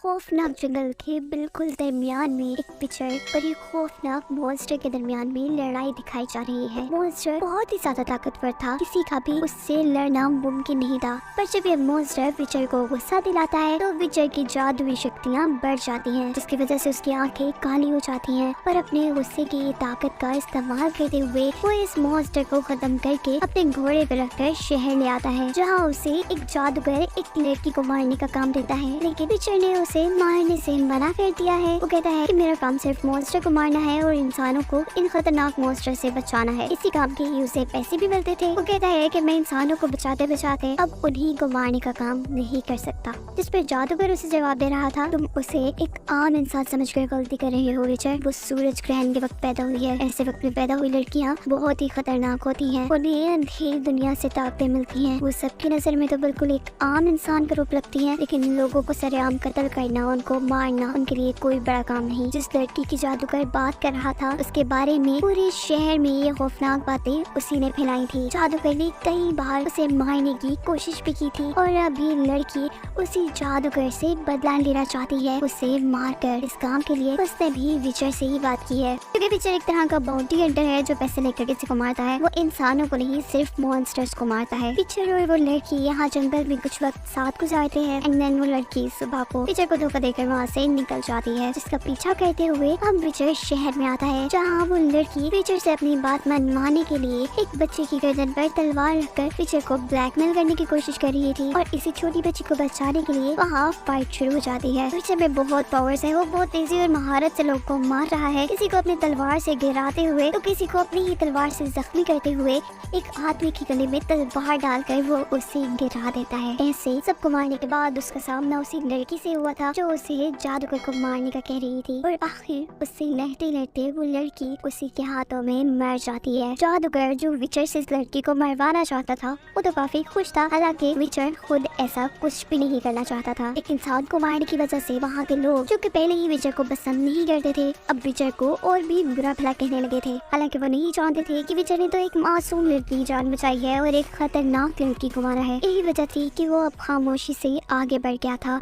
खौफनाक जंगल के बिल्कुल दरमियान में एक पिक्चर और एक खौफनाक मॉन्स्टर के दरमियान में लड़ाई दिखाई जा रही है। मॉन्स्टर बहुत ही ज्यादा ताकतवर था, किसी का भी उससे लड़ना मुमकिन नहीं था। पर जब ये मॉन्स्टर विचर को गुस्सा दिलाता है तो विचर की जादुई शक्तियाँ बढ़ जाती हैं, जिसकी वजह से उसकी आंखें काली हो जाती हैं। पर अपने गुस्से की ताकत का इस्तेमाल करते हुए वो इस मॉन्स्टर को खत्म करके अपने घोड़े पर रखकर शहर ले आता है, जहाँ उसे एक जादूगर एक लड़की को मारने का काम देता है। लेकिन विचर ने उसे मारने से मना कर दिया है। वो कहता है कि मेरा काम सिर्फ मॉन्स्टर को मारना है और इंसानों को इन खतरनाक मॉन्स्टर से बचाना है। इसी काम के ही उसे पैसे भी मिलते थे। वो कहता है कि मैं इंसानों को बचाते बचाते अब उन्हीं को मारने का काम नहीं कर सकता। जिस पर जादूगर उसे जवाब दे रहा था, तुम उसे एक आम इंसान समझकर गलती कर रहे हो विचर। वो सूरज ग्रहण के वक्त पैदा हुई है। ऐसे वक्त में पैदा हुई लड़कियाँ बहुत ही खतरनाक होती हैं। उन्हें अंधेरी दुनिया से ताकतें मिलती हैं। वो सबकी नजर में तो बिल्कुल एक आम इंसान का रूप लगती है, लेकिन लोगों को सरेआम कत्ल करना, उनको मारना उनके लिए कोई बड़ा काम नहीं। जिस लड़की की जादूगर बात कर रहा था उसके बारे में पूरे शहर में ये खौफनाक बातें उसी ने फैलाई थी। जादूगर ने कई बार उसे मारने की कोशिश भी की थी और अभी लड़की उसी जादूगर से बदला लेना चाहती है, उसे मारकर। इस काम के लिए उसने भी विचर से ही बात की है, क्योंकि विचर एक तरह का बाउंटी हंटर है जो पैसे लेकर किसी को मारता है। वो इंसानों को नहीं, सिर्फ मॉन्स्टर्स को मारता है। विचर और वो लड़की यहाँ जंगल में कुछ वक्त साथ गुजारते हैं एंड देन वो लड़की सुबह को विचर को धोखा देकर वहाँ से निकल जाती है, जिसका पीछा करते हुए अब विचर शहर में आता है, जहाँ वो लड़की विचर से अपनी बात मनवाने के लिए एक बच्चे की गर्दन पर तलवार रखकर विचर को ब्लैकमेल करने की कोशिश कर रही थी। और इसी छोटी बच्ची को बचाने के लिए वहाँ फाइट शुरू हो जाती है। विचर में बहुत पावर्स है, वो बहुत तेजी और महारत से लोग को मार रहा है, किसी को अपनी तलवार से गिराते हुए तो किसी को अपनी ही तलवार से जख्मी करते हुए एक आदमी की गले में तलवार डालकर वो उसे गिरा देता है। ऐसे सबको मारने के बाद उसका सामना उसी लड़की से हुआ था जो उसे जादूगर को मारने का कह रही थी, और आखिर उससे लड़ते लड़ते वो लड़की उसी के हाथों में मर जाती है। जादूगर जो विचर से इस लड़की को मरवाना चाहता था वो तो काफी खुश था, हालांकि विचर खुद ऐसा कुछ भी नहीं करना चाहता था। एक इंसान को मारने की वजह से वहाँ के लोग जो कि पहले ही विचर को पसंद नहीं करते थे, अब विचर को और भी बुरा भला कहने लगे थे। हालांकि वो नहीं जानते थे कि विचर ने तो एक मासूम लड़की जान बचाई है और एक खतरनाक लड़की को मारा है। यही वजह थी कि वो अब खामोशी से आगे बढ़ गया था।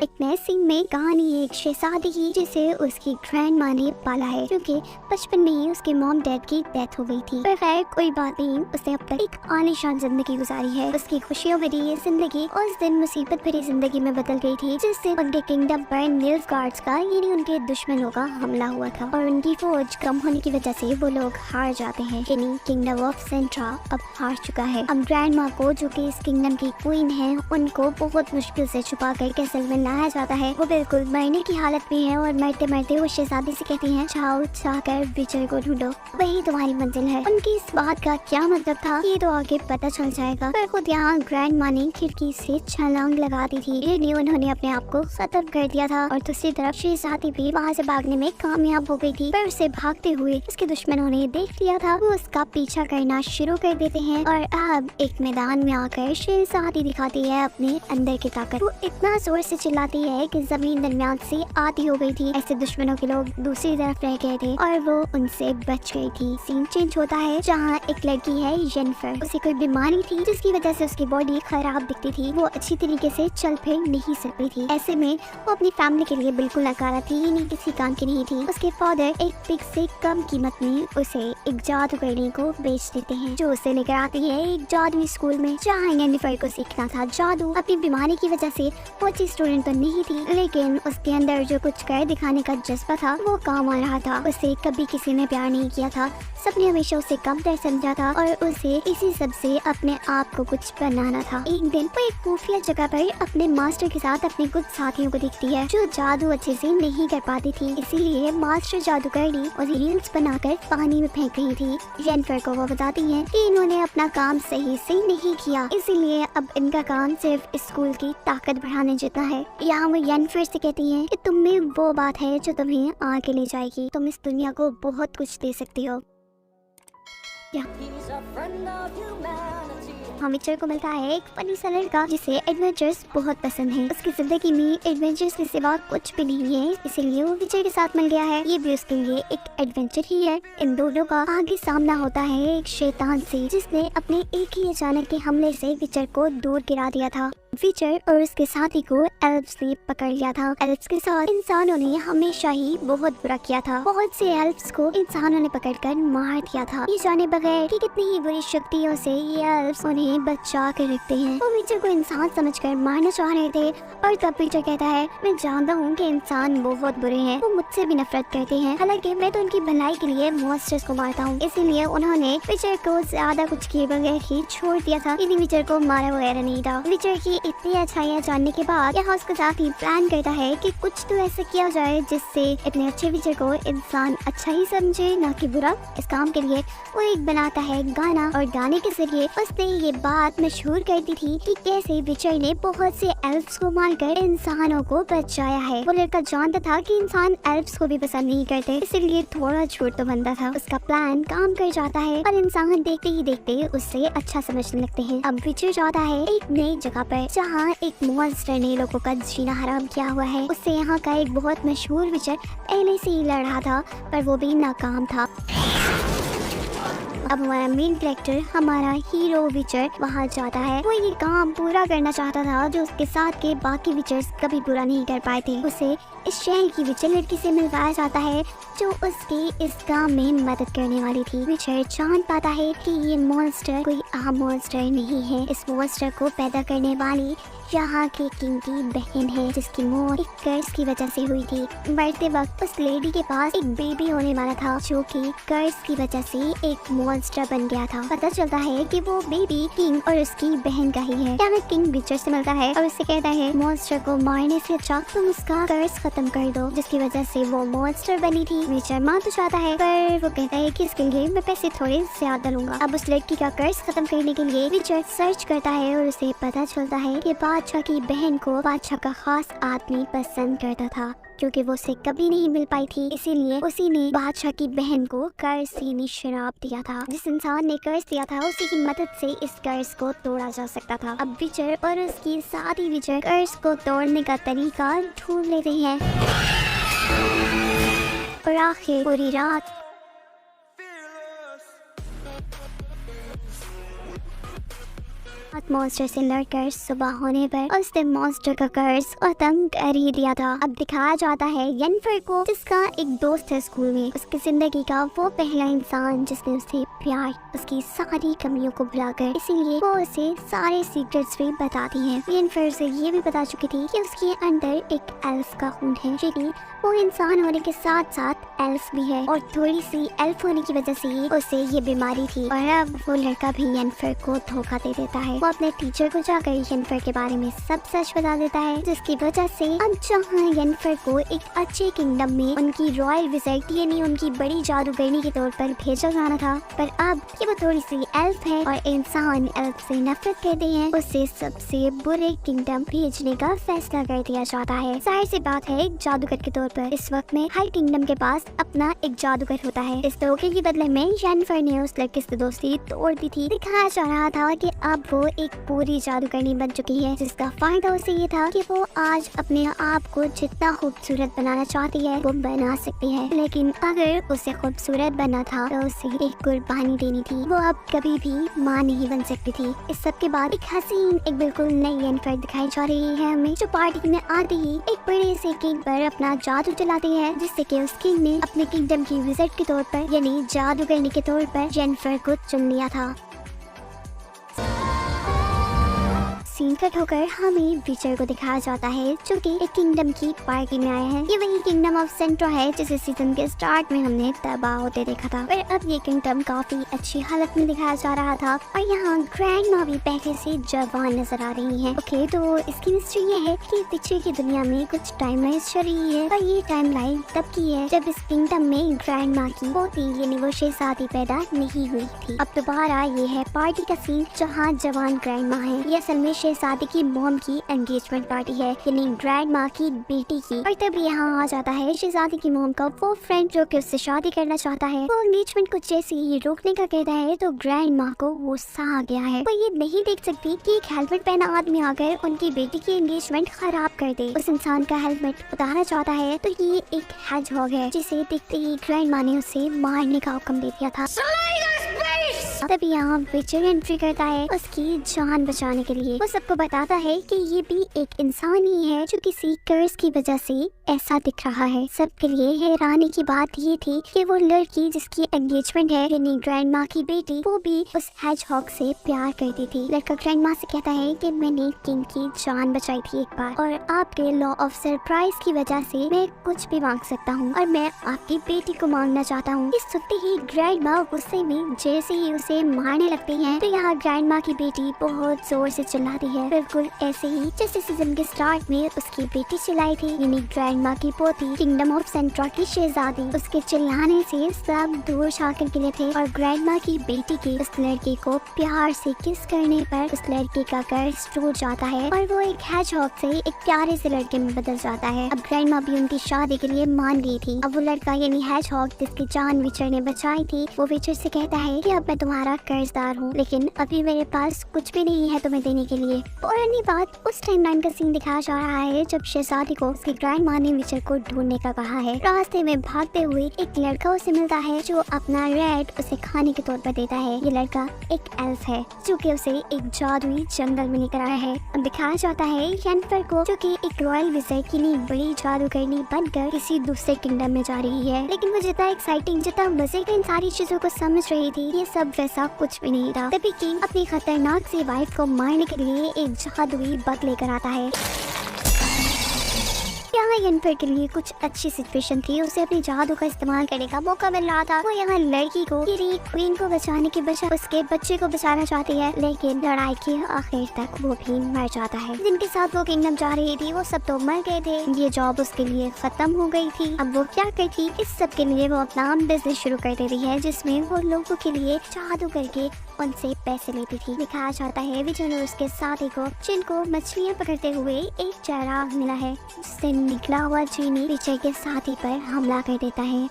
एक नए सीन में कहानी एक शहजादी की जिसे उसकी ग्रैंड माँ ने पाला है, क्योंकि बचपन में ही उसके मॉम डैड की डेथ हो गई थी। पर खैर कोई बात नहीं, उसने अब तक एक आलीशान जिंदगी गुजारी है। उसकी खुशियों भरी ये जिंदगी उस दिन मुसीबत भरी जिंदगी में बदल गई थी, जिससे उनके किंगडम पर निल्फगार्ड्स का यानी उनके दुश्मनों का हमला हुआ था और उनकी फौज कम होने की वजह से वो लोग हार जाते हैं। यानी किंगडम ऑफ सेंट्रा अब हार चुका है। अब ग्रैंड माँ को, जो कि इस किंगडम की क्वीन है, उनको बहुत मुश्किल से छुपा कर कैसल में लाया जाता है। वो बिल्कुल मरने की हालत में है और मरते मरते वो शहजादी से कहती हैं, जाओ जाकर विचर को ढूंढो, वही तुम्हारी मंजिल है। उनकी इस बात का क्या मतलब था ये तो आगे पता चल जाएगा। पर खुद यहाँ ग्रैंड माँ ने खिड़की से छलांग लगा दी थी, यानी उन्होंने अपने आप को खत्म कर दिया था। और दूसरी तरफ शहजादी भी वहाँ से भागने में कामयाब हो गई थी, पर उसे भागते हुए उसके दुश्मनों ने देख लिया था। वो उसका पीछा करना शुरू कर देते हैं और अब एक मैदान में आकर शहजादी दिखाती है अपने अंदर की ताकत। वो इतना जोर से चिल्लाती है कि जमीन दरमियान से आती हो गई थी। ऐसे दुश्मनों के लोग दूसरी तरफ रह गए थे और वो उनसे बच गई थी। सीन चेंज होता है जहाँ एक लड़की है जेनिफर, उसे कोई बीमारी थी जिसकी वजह से उसकी बॉडी खराब दिखती थी। वो अच्छी तरीके से चल फिर नहीं सकती थी। ऐसे में वो अपनी फैमिली के लिए बिल्कुल नकारा थी, यानी किसी काम की नहीं थी। उसके फादर एक पिग से कम कीमत में उसे एक जादूगरनी को बेच देते हैं, जो उसे लेकर आती है एक जादुई स्कूल में, जहाँ जेनिफर को सीखना था जादू। अपनी बीमारी की वजह से वो अच्छी स्टूडेंट तो नहीं थी, लेकिन उसके अंदर जो कुछ कर दिखाने का जज्बा था वो काम आ रहा था। उसे कभी किसी ने प्यार नहीं किया था, सबने हमेशा उसे कमतर समझा था और उसे इसी सब से अपने आप को कुछ बनाना था। एक दिन वो एक खुफिया जगह पर अपने मास्टर के साथ अपने कुछ साथियों को दिखती है जो जादू अच्छे से नहीं कर पाती थी, इसीलिए मास्टर जादूगरनी और रील्स बनाकर पानी में फेंक रही थी। जेनिफर को वो बताती है कि इन्होंने अपना काम सही से नहीं किया, इसीलिए अब इनका काम सिर्फ स्कूल की ताकत बढ़ाने जितना है। यहाँ वो जेनिफर से कहती है कि तुम में वो बात है जो तुम्हें आगे ले जाएगी, तुम इस दुनिया को बहुत कुछ दे सकती हो। हम विचर को मिलता है एक फनी सा लड़का जिसे एडवेंचर्स बहुत पसंद है। उसकी जिंदगी में एडवेंचर्स के सिवा कुछ भी नहीं है, इसीलिए वो विचर के साथ मिल गया है। ये भी उसके लिए एक एडवेंचर ही है। इन दोनों का आगे सामना होता है एक शैतान से, जिसने अपने एक ही अचानक के हमले से विचर को दूर गिरा दिया था। विचर और उसके साथी को एल्फ्स ने पकड़ लिया था। एल्फ्स के साथ इंसानों ने हमेशा ही बहुत बुरा किया था। बहुत से एल्फ्स को इंसानों ने पकड़कर मार दिया था, ये जाने बगैर कि कितनी ही बुरी शक्तियों से ये एल्फ्स उन्हें बचा कर रखते हैं। वो विचर को इंसान समझकर मारना चाह रहे थे और तब विचर कहता है, मैं जानता हूँ कि इंसान बहुत बुरे हैं, वो मुझसे भी नफरत करते हैं, हालांकि मैं तो उनकी भलाई के लिए मॉन्स्टर्स को मारता हूँ। इसीलिए उन्होंने विचर को ज्यादा कुछ किए बगैर ही छोड़ दिया था, यदि विचर को मारा वगैरह नहीं था। विचर की इतनी अच्छाइयाँ जानने के बाद यहाँ उसका साथी प्लान करता है कि कुछ तो ऐसा किया जाए जिससे इतने अच्छे विचर को इंसान अच्छा ही समझे, ना कि बुरा। इस काम के लिए वो एक बनाता है गाना और गाने के जरिए उसने ये बात मशहूर कर दी थी कि कैसे विचर ने बहुत से एल्फ्स को मारकर इंसानों को बचाया है। वो लड़का जानता था कि इंसान एल्फ्स को भी पसंद नहीं करते, इसलिए थोड़ा झूठ तो बनता था। उसका प्लान काम कर जाता है और इंसान देखते ही देखते उससे अच्छा समझने लगते हैं। अब विचर जाता है एक नई जगह पर जहाँ एक मॉन्स्टर ने लोगों का जीना हराम किया हुआ है। उससे यहाँ का एक बहुत मशहूर विचर पहले से ही लड़ रहा था, पर वो भी नाकाम था। अब हमारा मेन कैरेक्टर, हमारा हीरो विचर वहाँ जाता है। वो ये काम पूरा करना चाहता था जो उसके साथ के बाकी विचर्स कभी पूरा नहीं कर पाए थे। उसे इस शहर की विचर लड़की से मिलवाया जाता है जो उसकी इस काम में मदद करने वाली थी। विचर जान पाता है कि ये मॉन्स्टर कोई आम मॉन्स्टर नहीं है। इस मॉन्स्टर को पैदा करने वाली यहाँ के किंग की बहन है, जिसकी मौत एक कर्ज की वजह से हुई थी। मरते वक्त उस लेडी के पास एक बेबी होने वाला था जो कि कर्ज की वजह से एक मॉन्स्टर बन गया था। पता चलता है कि वो बेबी किंग और उसकी बहन का ही है। यहाँ किंग विचर से मिलता है और उससे कहता है, मॉन्स्टर को मारने से अच्छा तुम उसका कर्ज खत्म कर दो, जिसकी वजह से वो मॉन्स्टर बनी थी। विचर मान तो चाहता है, पर वो कहता है कि इसके लिए मैं पैसे थोड़े ज्यादा लूंगा। अब उस लड़की का कर्ज खत्म करने के लिए विचर सर्च करता है और उसे पता चलता है कि बादशाह की बहन को बादशाह का खास आदमी पसंद करता था, क्योंकि वो उसे कभी नहीं मिल पाई थी। इसीलिए उसी ने बादशाह की बहन को कर्ज देने श्राप दिया था। जिस इंसान ने कर्ज दिया था उसी की मदद से इस कर्ज को तोड़ा जा सकता था। अब विचर और उसकी साथी विचर कर्ज को तोड़ने का तरीका ढूंढ लेते हैं और आखिर पूरी रात मॉन्स्टर से लड़कर सुबह होने पर उसने मॉन्स्टर का कर्ज खत्म कर ही दिया था। अब दिखाया जाता है येनफर को, जिसका एक दोस्त है स्कूल में, उसकी जिंदगी का वो पहला इंसान जिसने उसे प्यार, उसकी सारी कमियों को भुलाकर, इसीलिए वो उसे सारे सीक्रेट्स भी बताती है। येनफर से ये भी बता चुकी थी कि उसके अंदर एक एल्फ का खून है, यानी वो इंसान होने के साथ साथ एल्फ भी है और थोड़ी सी एल्फ होने की वजह से ही उसे ये बीमारी थी। और अब वो लड़का भी येनफर को धोखा दे देता है। वो अपने टीचर को जाकर येनफर के बारे में सब सच बता देता है, जिसकी वजह से अब जहाँ येनफर को एक अच्छे किंगडम में उनकी रॉयल विजिट यानी उनकी बड़ी जादूगरनी के तौर पर भेजा जाना था, पर अब कि वो थोड़ी सी एल्फ है और इंसान एल्फ से नफरत करते हैं, उसे सबसे बुरे किंगडम भेजने का फैसला कर दिया जाता है। जाहिर सी बात है, एक जादूगर के तौर पर इस वक्त में हर किंगडम के पास अपना एक जादूगर होता है। इस धोखे के बदले में येनफर ने उस लड़के से दोस्ती तोड़ दी थी। दिखाया जा रहा था कि अब वो एक पूरी जादूगरनी बन चुकी है, जिसका फायदा उसे ये था कि वो आज अपने आप को जितना खूबसूरत बनाना चाहती है वो बना सकती है, लेकिन अगर उसे खूबसूरत बनना था तो उसे एक कुर्बानी देनी थी। वो अब कभी भी माँ नहीं बन सकती थी। इस सब के बाद एक हसीन, एक बिल्कुल नई येनफर दिखाई जा रही है हमें, जो पार्टी में आते ही एक बड़े से किंग पर अपना जादू चलाती है, जिससे कि उस किंग ने अपने किंगडम की विजिट के तौर पर यानी जादूगरनी के तौर पर येनफर को चुन लिया था। सीन कट होकर हमें विचर को दिखाया जाता है जो कि एक किंगडम की पार्टी में आया है। ये वही किंगडम ऑफ सेंट्रो है जिसे सीजन के स्टार्ट में हमने तबाह होते देखा था, पर अब ये किंगडम काफी अच्छी हालत में दिखाया जा रहा था और यहाँ ग्रैंड माँ भी पहले से जवान नजर आ रही है। ओके, तो इसकी मिस्ट्री ये है कि पीछे की दुनिया में कुछ टाइमलाइन चल रही है और ये टाइमलाइन तब की है जब इस किंगडम में ग्रैंड माँ की पोती यानी वो शहजादी पैदा नहीं हुई थी। अब दोबारा ये है पार्टी का सीन जहाँ जवान ग्रैंड माँ है। ये असल में शहजादी की मॉम की एंगेजमेंट पार्टी है यानी ग्रैंड माँ की बेटी की। और तब यहाँ आ जाता है शहजादी की मॉम का वो फ्रेंड जो कि उससे शादी करना चाहता है। वो एंगेजमेंट को जैसे ही रोकने का कहता है तो ग्रैंड माँ को गुस्सा आ गया है। वो ये नहीं देख सकती कि एक हेलमेट पहना आदमी आकर उनकी बेटी की एंगेजमेंट खराब कर दे। उस इंसान का हेलमेट उतारना चाहता है तो ये एक हेजहॉग है, जिसे देखते ही ग्रैंड माँ ने उसे मारने का हुक्म दे दिया था। तभी यहाँ विचर एंट्री करता है उसकी जान बचाने के लिए। वो सबको बताता है कि ये भी एक इंसान ही है जो किसी कर्ज की वजह से ऐसा दिख रहा है। सबके लिए हैरानी की बात ये थी कि वो लड़की जिसकी एंगेजमेंट है यानी ग्रैंड माँ की बेटी, वो भी उस हेजहॉग से प्यार करती थी। लड़का ग्रैंड माँ से कहता है कि मैंने किंग की जान बचाई थी एक बार और आपके लॉ ऑफ सरप्राइज की वजह से मैं कुछ भी मांग सकता हूँ और मैं आपकी बेटी को मांगना चाहता हूँ। इस सुनते ही ग्रैंड माँ गुस्से में जैसे ही उसे मारने लगती है तो यहाँ ग्रैंड माँ की बेटी बहुत जोर से चिल्लाती है, बिल्कुल ऐसे ही जैसे सीजन के स्टार्ट में उसकी बेटी चिल्लाई थी, यानी ग्रैंड माँ की पोती किंगडम ऑफ सेंट्रा की शहजादी। उसके चिल्लाने से सब दूर झांकने के लिए थे और ग्रैंड माँ की बेटी की उस लड़के को प्यार से किस करने पर उस लड़के का कर्ज टूट जाता है और वो एक हेजहॉग से एक प्यारे से लड़के में बदल जाता है। अब ग्रैंड माँ भी उनकी शादी के लिए मान गई थी। अब वो लड़का यानी हेजहॉग जिसकी जान विचर ने बचाई थी, वो विचर से कहता है कि अब मैं तुम्हारा कर्जदार हूँ लेकिन अभी मेरे पास कुछ भी नहीं है तुम्हें देने के लिए। और अन्य बात उस टाइमलाइन का सीन दिखाया जा रहा है जब शहजादी को उसकी ग्रैंड माँ ने विचर को ढूंढने का कहा है। रास्ते में भागते हुए एक लड़का उसे मिलता है जो अपना रेड उसे खाने के तौर पर देता है। ये लड़का एक एल्फ है जो कि उसे एक जादुई जंगल में लेकर आया है। अब दिखाया जाता है येनिफर को जो कि एक रॉयल विजिट की बड़ी जादूगरनी बनकर किसी दूसरे किंगडम में जा रही है, लेकिन वो जितना एक्साइटिंग जितना मजे के इन सारी चीजों को समझ रही थी ये सब वैसा कुछ भी नहीं था। तभी किंग अपनी खतरनाक सी वाइफ को मारने के लिए एक जादुई बग लेकर आता है। यहाँ येनिफर के लिए कुछ अच्छी सिचुएशन थी, उसे अपनी जादू का इस्तेमाल करने का मौका मिल रहा था। वो यहाँ लड़की को क्वीन को बचाने के बजाय उसके बच्चे को बचाना चाहती है, लेकिन लड़ाई के आखिर तक वो भी मर जाता है। जिनके साथ वो किंगडम जा रही थी वो सब तो मर गए थे, ये जॉब उसके लिए खत्म हो गई थी। अब वो क्या करती, इस सब के लिए वो अपना बिजनेस शुरू कर देती है जिसमें वो लोगों के लिए जादू करके उनसे पैसे लेती थी। दिखाया जाता है विजय और उसके साथी को जिनको मछलियाँ पकड़ते हुए एक चराग मिला है, जिससे निकला हुआ जीनी विजय के साथी पर हमला कर देता है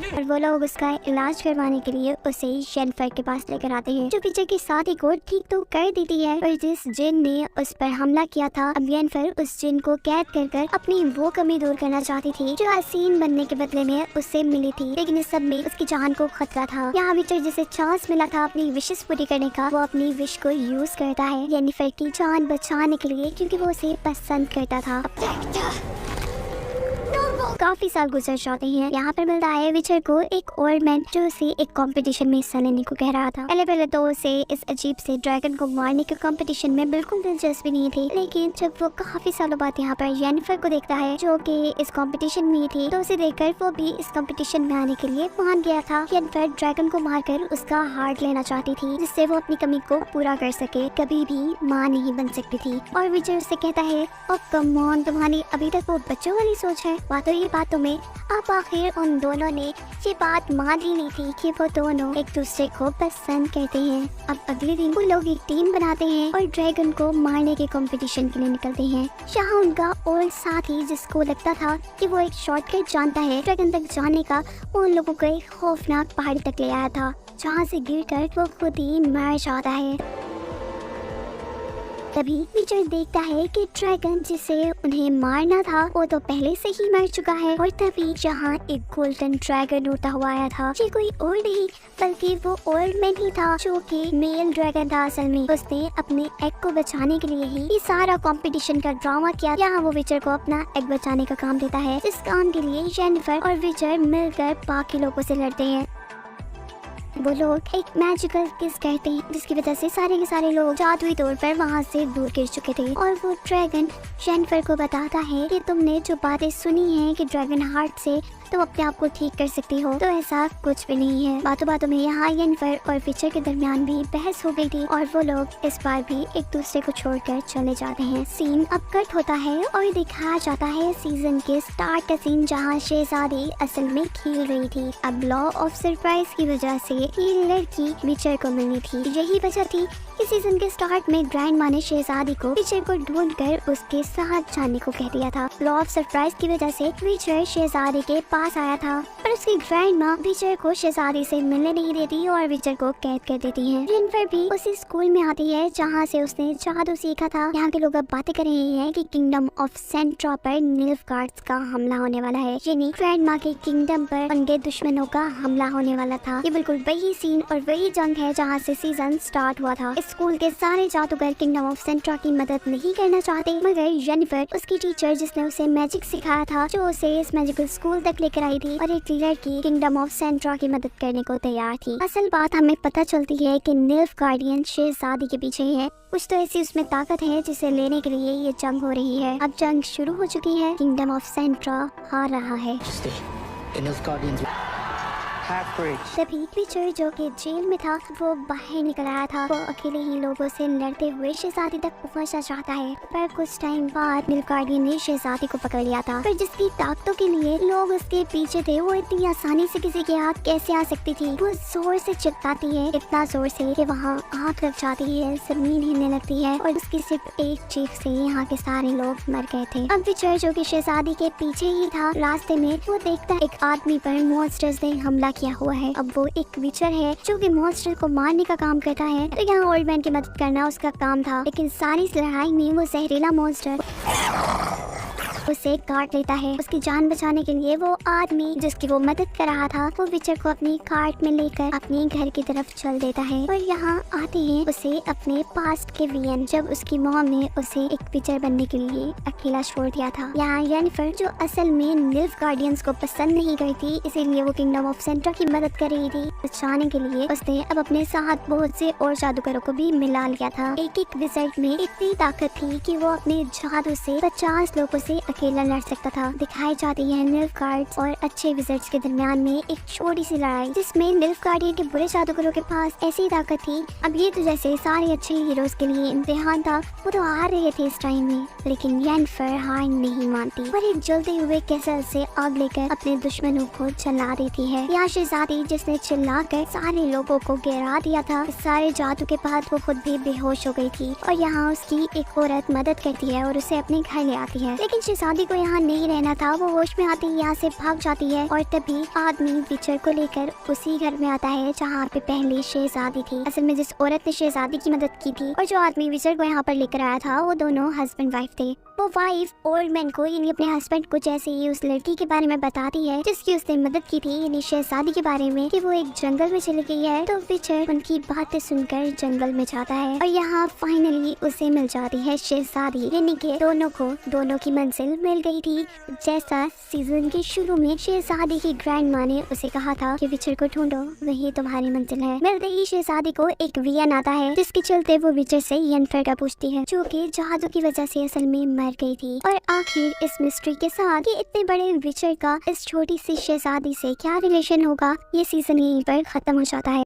और वो लोग उसका इलाज करवाने के लिए उसे येनिफर के पास लेकर आते हैं जो विजय के साथी को ठीक तो कर देती है। और जिस जिन ने उस पर हमला किया था, अब येनिफर उस जिन को कैद कर अपनी वो कमी दूर करना चाहती थी जो हसीन बनने के बदले में उससे मिली थी, लेकिन इस सब में उसकी जान को खतरा था। यहाँ विजय जिसे चांस मिला था अपनी विशेष पूरी करने का, वो अपनी विश को यूज करता है येनिफर की जान बचाने के लिए क्योंकि वो उसे पसंद करता था। काफी साल गुजर जाते हैं। यहाँ पर मिलता है विचर को एक ओल्ड मैन जो उसे एक कंपटीशन में हिस्सा लेने को कह रहा था। पहले तो उसे इस अजीब से ड्रैगन को मारने के कंपटीशन में बिल्कुल दिलचस्पी नहीं थी, लेकिन जब वो काफी सालों बाद यहाँ पर येनिफर को देखता है जो कि इस कंपटीशन में थी, तो उसे देखकर वो भी इस कंपटीशन में आने के लिए मान गया था। येनिफर ड्रैगन को मारकर उसका हार्ट लेना चाहती थी जिससे वो अपनी कमी को पूरा कर सके, कभी भी माँ नहीं बन सकती थी। और विजय उससे कहता है और कम ऑन, तुम्हारी अभी तक वो बच्चों वाली सोच है। बातों में अब आखिर उन दोनों ने ये बात मान ही ली थी कि वो दोनों एक दूसरे को पसंद करते हैं। अब अगले दिन वो लोग एक टीम बनाते हैं और ड्रैगन को मारने के कंपटीशन के लिए निकलते हैं। यहाँ उनका ओल्ड साथी जिसको लगता था कि वो एक शॉर्टकट जानता है ड्रैगन तक जाने का, उन लोगों को एक खौफनाक पहाड़ी तक ले आया था जहाँ से गिरकर वो खुद ही मर जाता है। तभी विजय देखता है कि ड्रैगन जिसे उन्हें मारना था वो तो पहले से ही मर चुका है। और तभी जहाँ एक गोल्डन ड्रैगन उड़ता हुआ आया था, ये कोई और नहीं बल्कि वो ओल्ड मैन ही था जो कि मेल ड्रैगन था। असल में उसने अपने एग को बचाने के लिए ही ये सारा कंपटीशन का ड्रामा किया। यहाँ वो विजय को अपना एग बचाने का काम देता है। इस काम के लिए येनिफर और विजय मिलकर बाकी लोगों से लड़ते हैं। वो लोग एक मैजिकल किस कहते हैं जिसकी वजह से सारे के सारे लोग जादुई तौर पर वहाँ से दूर गिर चुके थे। और वो ड्रैगन येनिफर को बताता है कि तुमने जो बातें सुनी हैं कि ड्रैगन हार्ट से तुम अपने आप को ठीक कर सकती हो, तो ऐसा कुछ भी नहीं है। बातों में यहाँ येनिफर और विजय के दरमियान भी बहस हो गई थी और वो लोग इस बार भी एक दूसरे को छोड़कर चले जाते हैं। सीन अब कट होता है और दिखाया जाता है सीजन के स्टार्ट का सीन जहाँ शहजादी असल में खेल रही थी। अब लॉ ऑफ सरप्राइज की वजह से ये लड़की विजय को मिलनी थी। यही वजह थी इस सीजन के स्टार्ट में ग्रैंडमा ने शहजादी को विचर को ढूंढकर उसके साथ जाने को कह दिया था। लॉ ऑफ सरप्राइज की वजह से विचर शहजादी के पास आया था, पर उसकी ग्रैंडमा विचर को शहजादी से मिलने नहीं देती और विचर को कैद कर देती है। जेनिफर भी उसी स्कूल में आती है जहाँ से उसने जादू सीखा था। यहाँ के लोग अब बातें कर रहे हैं कि किंगडम ऑफ सेंट्रा पर निल्फगार्ड्स का हमला होने वाला है, यानी ग्रैंडमा के किंगडम पर उनके दुश्मनों का हमला होने वाला था। ये बिल्कुल वही सीन और वही जंग है जहाँ से सीजन स्टार्ट हुआ था। स्कूल के सारे जादूगर किंगडम ऑफ सेंट्रा की मदद नहीं करना चाहते, मगर जेनिफर उसकी टीचर जिसने उसे मैजिक सिखाया था, जो उसे इस मैजिकल स्कूल तक लेकर आई थी और एक लड़की किंगडम ऑफ सेंट्रा की मदद करने को तैयार थी। असल बात हमें पता चलती है कि निल्फगार्डियन शहजादी के पीछे है। कुछ तो ऐसी उसमें ताकत है जिसे लेने के लिए ये जंग हो रही है। अब जंग शुरू हो चुकी है, किंगडम ऑफ सेंट्रा हार रहा है। तभी विचर जो कि जेल में था वो बाहर निकल आया था। वो अकेले ही लोगों से लड़ते हुए शहजादी तक पहुंचना चाहता है, पर कुछ टाइम बाद निल्फगार्डियन ने शहजादी को पकड़ लिया था। पर जिसकी ताकतों के लिए लोग उसके पीछे थे, वो इतनी आसानी से किसी के हाथ कैसे आ सकती थी। वो जोर से चिल्लाती है, इतना जोर से कि वहाँ आग लग जाती है, जमीन हिलने लगती है और उसकी सिर्फ एक चीख से यहाँ के सारे लोग मर गए थे। अब विचर जो कि शहजादी के पीछे ही था, रास्ते में वो देखता है एक आदमी पर मॉन्स्टर्स ने हमला किया हुआ है। अब वो एक विचर है जो कि मॉन्स्टर को मारने का काम करता है, तो यहाँ ओल्ड मैन की मदद करना उसका काम था। लेकिन सारी इस लड़ाई में वो जहरीला मॉन्स्टर उसे काट लेता है। उसकी जान बचाने के लिए वो आदमी जिसकी वो मदद कर रहा था, वो विचर को अपनी कार्ट में लेकर अपने घर की तरफ चल देता है। और यहाँ आते हैं उसे अपने पास्ट के वियन, जब उसकी मॉम ने उसे एक विचर बनने के लिए अकेला छोड़ दिया था। यहाँ जेनिफर जो असल में निल्फगार्डियंस को पसंद नहीं करती, इसीलिए वो किंगडम ऑफ सेंट्रा की मदद कर रही थी। बचाने के लिए उसने अब अपने साथ बहुत से और जादूगरों को भी मिला लिया था। एक एक विजर्ड में इतनी ताकत थी कि वो अपने जादू से 50 लोगों से अकेला लड़ सकता था। दिखाई जाती है निल्फगार्ड्स और अच्छे विजर्ड्स के दरमियान में एक छोटी सी लड़ाई, जिसमें निल्फगार्डियन के बुरे जादूगरों के पास ऐसी ताकत थी। अब ये तो जैसे सारे अच्छे हीरोज के लिए इम्तिहान था, वो तो हार रहे थे इस टाइम में, लेकिन जेनिफर हार नहीं मानती और एक जलते हुए कैसल से आग लेकर अपने दुश्मनों को जला देती है। यहाँ शहजादी जिसने चिल्लाकर सारे लोगों को गिरा दिया था, सारे जादू के बाद वो खुद भी बेहोश हो गई थी और यहाँ उसकी एक औरत मदद करती है और उसे अपने घर ले आती है। लेकिन शहजादी को यहाँ नहीं रहना था, वो होश में आती यहाँ से भाग जाती है और तभी आदमी विचर को लेकर उसी घर में आता है जहाँ पे पहले शहजादी थी। असल में जिस औरत ने शहजादी की मदद की थी और जो आदमी विचर को यहाँ पर लेकर आया था, वो दोनों हस्बैंड वाइफ थे। वो वाइफ ओल्ड मैन को यानी अपने हस्बैंड को जैसे ही उस लड़की के बारे में बताती है जिसकी उसने मदद की थी, यानी शहजादी के बारे में, कि वो एक जंगल में चली गई है, तो विचर उनकी बातें सुनकर जंगल में जाता है और यहाँ फाइनली उसे मिल जाती है शहजादी, यानी कि दोनों की मंजिल मिल गई थी। जैसा सीजन के शुरू में शहजादी की ग्रैंडमा ने उसे कहा था कि विचर को ढूंढो, वही तुम्हारी मंजिल है। मिलते ही शहजादी को एक वियन आता है, जिसके चलते वो विचर से जेनिफर का पूछती है, जो कि जादू की वजह से असल में मर गई थी। और आखिर इस मिस्ट्री के साथ कि इतने बड़े विचर का इस छोटी सी शहजादी से क्या रिलेशन होगा, ये सीजन यहीं पर खत्म हो जाता है।